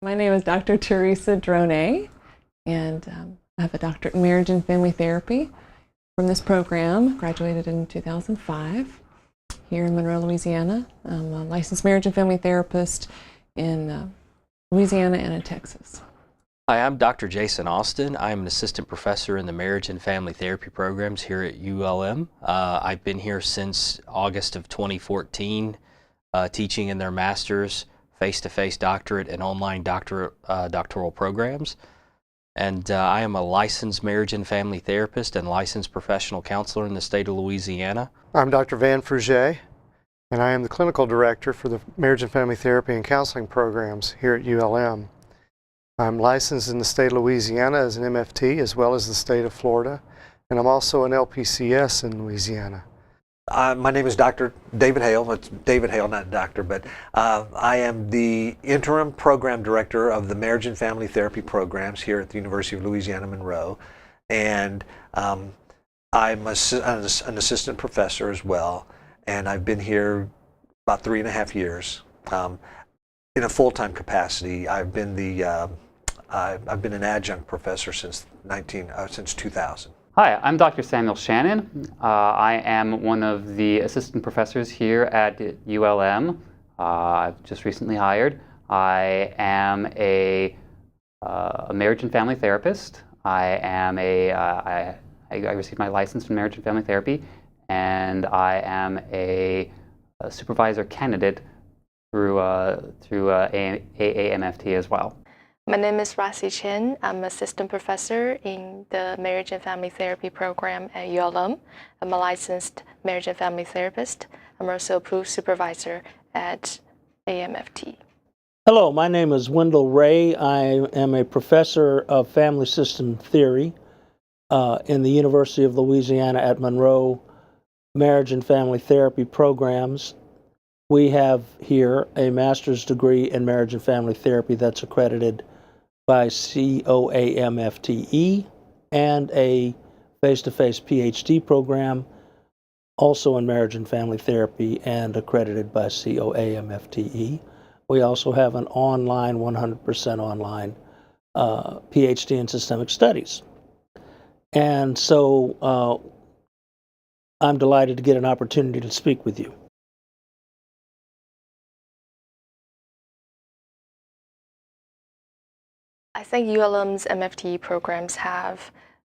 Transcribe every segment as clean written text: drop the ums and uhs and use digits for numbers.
My name is Dr. Teresa Drone, and I have a doctorate in marriage and family therapy from this program. Graduated in 2005 here in Monroe, Louisiana. I'm a licensed marriage and family therapist in Louisiana and in Texas. Hi, I'm Dr. Jason Austin. I'm an assistant professor in the marriage and family therapy programs here at ULM. I've been here since August of 2014, teaching in their master's, face-to-face doctorate, and online doctoral programs. And I am a licensed marriage and family therapist and licensed professional counselor in the state of Louisiana. I'm Dr. Van Fruget, and I am the clinical director for the marriage and family therapy and counseling programs here at ULM. I'm licensed in the state of Louisiana as an MFT as well as the state of Florida, and I'm also an LPCS in Louisiana. My name is Dr. David Hale. It's David Hale, not doctor, but I am the interim program director of the marriage and family therapy programs here at the University of Louisiana Monroe, and I'm an assistant professor as well, and I've been here about 3.5 years in a full-time capacity. I've been an adjunct professor since 2000. Hi, I'm Dr. Samuel Shannon. I am one of the assistant professors here at ULM. I've just recently hired. I am a marriage and family therapist. I received my license in marriage and family therapy, and I am a supervisor candidate through ULM MFT as well. My name is Rasi Chen. I'm assistant professor in the marriage and family therapy program at ULM. I'm a licensed marriage and family therapist. I'm also approved supervisor at AMFT. Hello, my name is Wendell Ray. I am a professor of family system theory in the University of Louisiana at Monroe marriage and family therapy programs. We have here a master's degree in marriage and family therapy that's accredited by COAMFTE, and a face-to-face PhD program also in marriage and family therapy and accredited by COAMFTE. We also have an online, 100% online PhD in systemic studies. And so I'm delighted to get an opportunity to speak with you. I think ULM's MFT programs have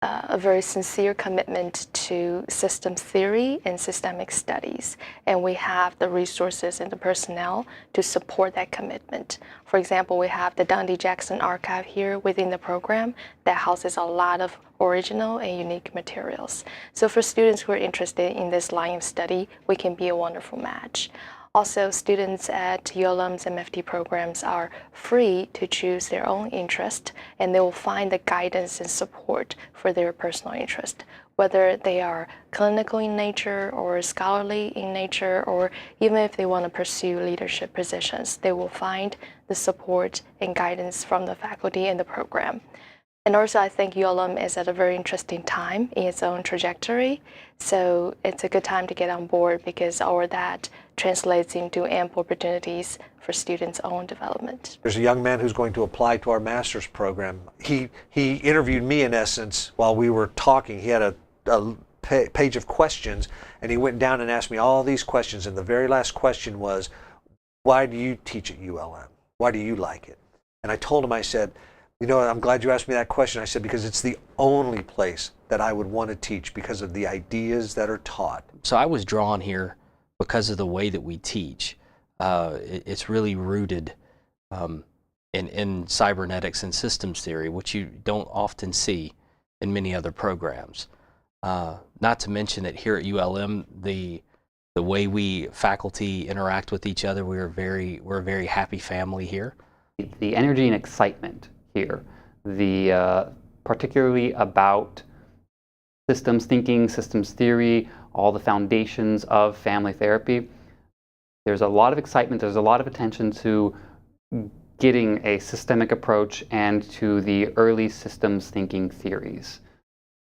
a very sincere commitment to systems theory and systemic studies, and we have the resources and the personnel to support that commitment. For example, we have the Dundee Jackson Archive here within the program that houses a lot of original and unique materials. So for students who are interested in this line of study, we can be a wonderful match. Also, students at ULM's MFT programs are free to choose their own interest, and they will find the guidance and support for their personal interest, whether they are clinical in nature or scholarly in nature, or even if they want to pursue leadership positions, they will find the support and guidance from the faculty in the program. And also, I think ULM is at a very interesting time in its own trajectory, so it's a good time to get on board because all of that translates into ample opportunities for students' own development. There's a young man who's going to apply to our master's program. He interviewed me, in essence, while we were talking. He had a page of questions, and he went down and asked me all these questions, and the very last question was, why do you teach at ULM? Why do you like it? And I told him, I said, you know, I'm glad you asked me that question. I said, because it's the only place that I would want to teach because of the ideas that are taught. So I was drawn here because of the way that we teach. It's really rooted in cybernetics and systems theory, which you don't often see in many other programs. Not to mention that here at ULM, the way we faculty interact with each other, we're a very happy family here. The energy and excitement here, particularly about systems thinking, systems theory, all the foundations of family therapy. There's a lot of excitement, there's a lot of attention to getting a systemic approach and to the early systems thinking theories,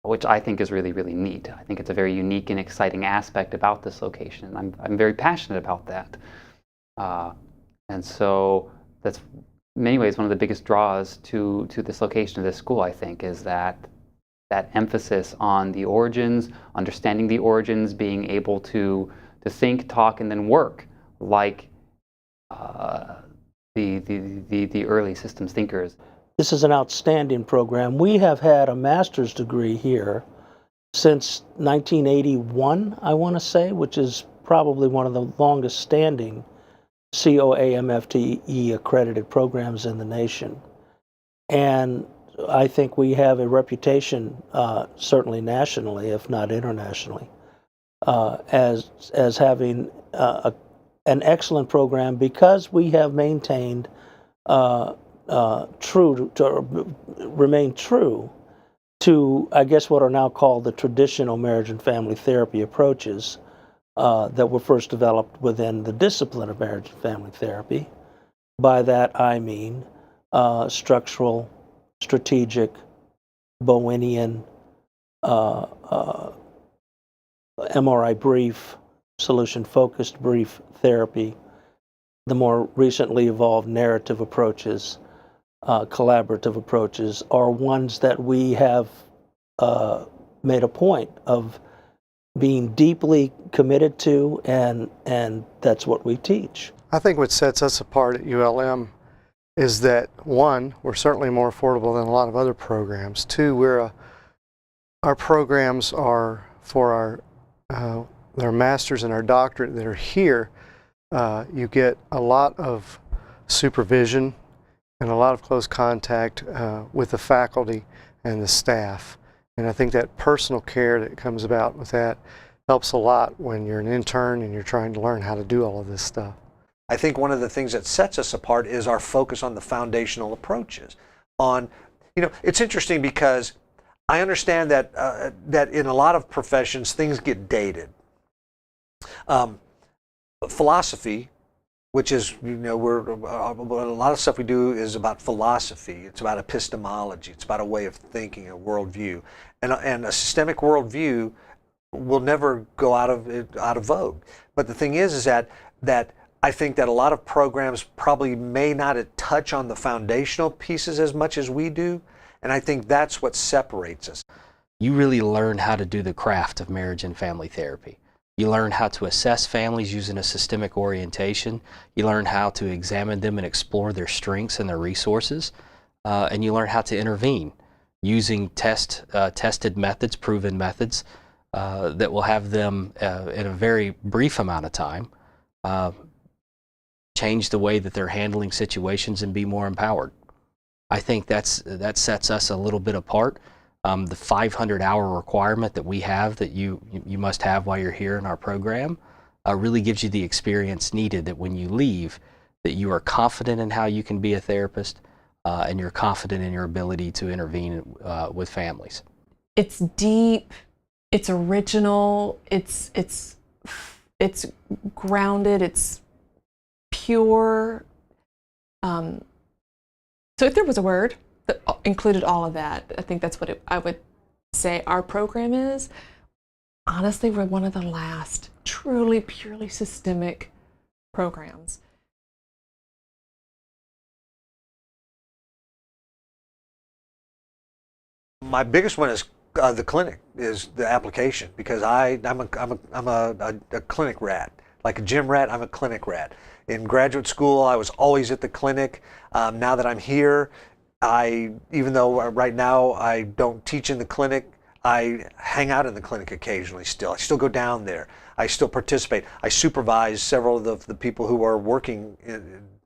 which I think is really, really neat. I think it's a very unique and exciting aspect about this location. I'm very passionate about that. And so that's many ways, one of the biggest draws to this location of this school, I think, is that emphasis on the origins, understanding the origins, being able to think, talk, and then work like the early systems thinkers. This is an outstanding program. We have had a master's degree here since 1981, I want to say, which is probably one of the longest standing COA MFTE accredited programs in the nation. And I think we have a reputation, certainly nationally, if not internationally, as having an excellent program because we have maintained remain true to, I guess, what are now called the traditional marriage and family therapy approaches that were first developed within the discipline of marriage and family therapy. By that I mean structural, strategic, Bowenian, MRI brief, solution-focused brief therapy, the more recently evolved narrative approaches, collaborative approaches, are ones that we have made a point of being deeply committed to, and that's what we teach. I think what sets us apart at ULM is that, one, we're certainly more affordable than a lot of other programs. Two, our programs are for our masters and our doctorate that are here. You get a lot of supervision and a lot of close contact with the faculty and the staff. And I think that personal care that comes about with that helps a lot when you're an intern and you're trying to learn how to do all of this stuff. I think one of the things that sets us apart is our focus on the foundational approaches. It's interesting because I understand that that in a lot of professions things get dated. Philosophy, which is, a lot of stuff we do is about philosophy. It's about epistemology. It's about a way of thinking, a worldview, and a systemic worldview will never go out of vogue. But the thing is that I think that a lot of programs probably may not touch on the foundational pieces as much as we do, and I think that's what separates us. You really learn how to do the craft of marriage and family therapy. You learn how to assess families using a systemic orientation. You learn how to examine them and explore their strengths and their resources. And you learn how to intervene using tested methods, proven methods, that will have them, in a very brief amount of time, change the way that they're handling situations and be more empowered. I think that sets us a little bit apart. The 500-hour requirement that we have, that you must have while you're here in our program, really gives you the experience needed that when you leave, that you are confident in how you can be a therapist, and you're confident in your ability to intervene with families. It's deep, it's original, it's grounded, it's pure. So if there was a word that included all of that, I think that's what I would say our program is. Honestly, we're one of the last truly, purely systemic programs. My biggest one is the clinic, is the application, because I'm a clinic rat. Like a gym rat, I'm a clinic rat. In graduate school, I was always at the clinic. Now that I'm here, even though right now I don't teach in the clinic, I hang out in the clinic occasionally still. I still go down there. I still participate. I supervise several of the people who are working,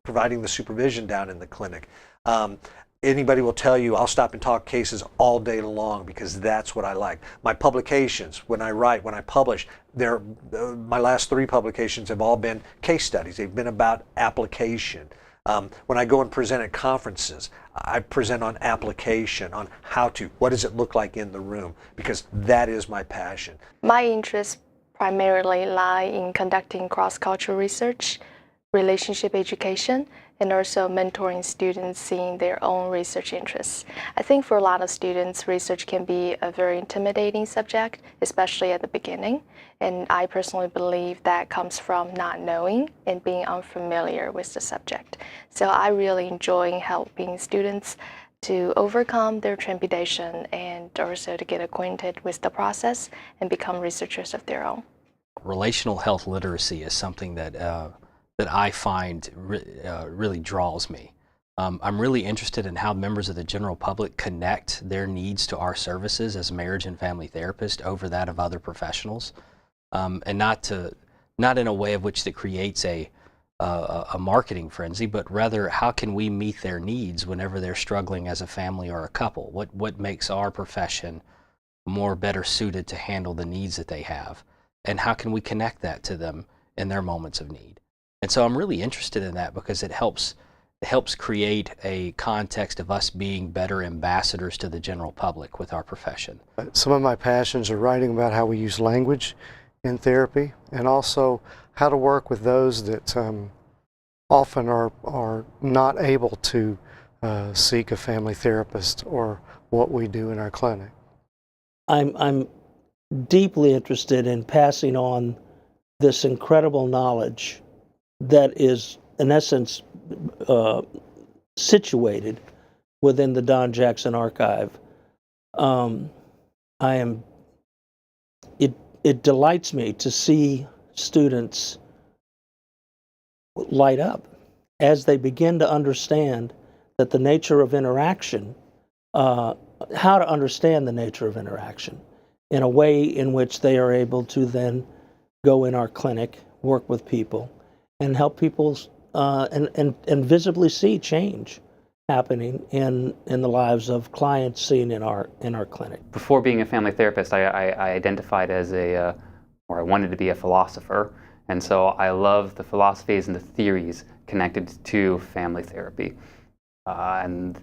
providing the supervision down in the clinic. Anybody will tell you I'll stop and talk cases all day long because that's what I like. My publications, when I write, when I publish, my last 3 publications have all been case studies. They've been about application. When I go and present at conferences, I present on application, on what does it look like in the room, because that is my passion. My interests primarily lie in conducting cross-cultural research, relationship education, and also mentoring students seeing their own research interests. I think for a lot of students, research can be a very intimidating subject, especially at the beginning. And I personally believe that comes from not knowing and being unfamiliar with the subject. So I really enjoy helping students to overcome their trepidation and also to get acquainted with the process and become researchers of their own. Relational health literacy is something that I find really draws me. I'm really interested in how members of the general public connect their needs to our services as marriage and family therapists over that of other professionals, and not in a way of which that creates a marketing frenzy, but rather how can we meet their needs whenever they're struggling as a family or a couple? What makes our profession better suited to handle the needs that they have? And how can we connect that to them in their moments of need? And so I'm really interested in that because it helps create a context of us being better ambassadors to the general public with our profession. Some of my passions are writing about how we use language in therapy, and also how to work with those that often are not able to seek a family therapist, or what we do in our clinic. I'm deeply interested in passing on this incredible knowledge that is, in essence, situated within the Don Jackson Archive. It delights me to see students light up as they begin to understand that the nature of interaction, how to understand the nature of interaction in a way in which they are able to then go in our clinic, work with people, and help people and visibly see change happening in the lives of clients seen in our clinic. Before being a family therapist, I identified as or I wanted to be a philosopher, and so I love the philosophies and the theories connected to family therapy, and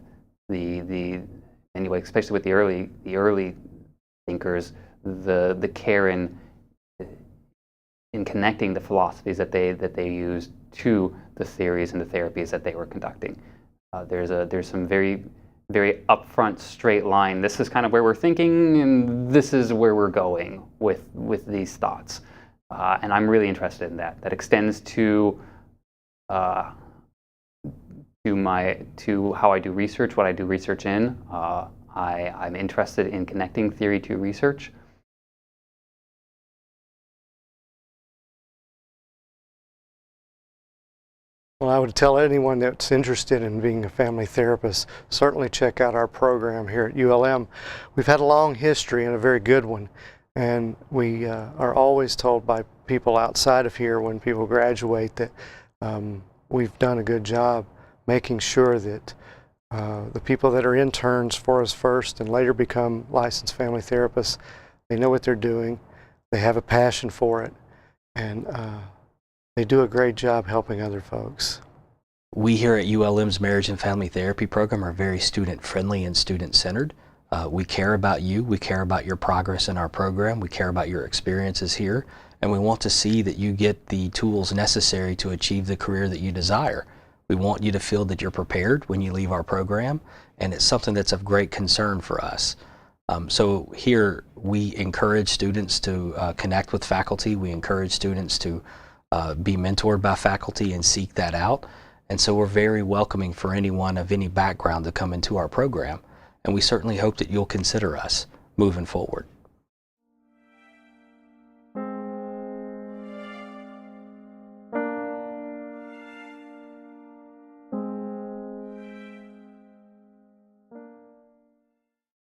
anyway, especially with the early thinkers, the care in connecting the philosophies that they used to the theories and the therapies that they were conducting. There's some very upfront straight line. This is kind of where we're thinking, and this is where we're going with these thoughts. And I'm really interested in that. That extends to how I do research, what I do research in. I'm interested in connecting theory to research. Well, I would tell anyone that's interested in being a family therapist, certainly check out our program here at ULM. We've had a long history and a very good one, and we are always told by people outside of here when people graduate that we've done a good job making sure that the people that are interns for us first and later become licensed family therapists, they know what they're doing, they have a passion for it, and they do a great job helping other folks. We here at ULM's Marriage and Family Therapy program are very student-friendly and student-centered. We care about you, we care about your progress in our program, we care about your experiences here, and we want to see that you get the tools necessary to achieve the career that you desire. We want you to feel that you're prepared when you leave our program, and it's something that's of great concern for us. So here we encourage students to connect with faculty, we encourage students to be mentored by faculty and seek that out. And so we're very welcoming for anyone of any background to come into our program. And we certainly hope that you'll consider us moving forward.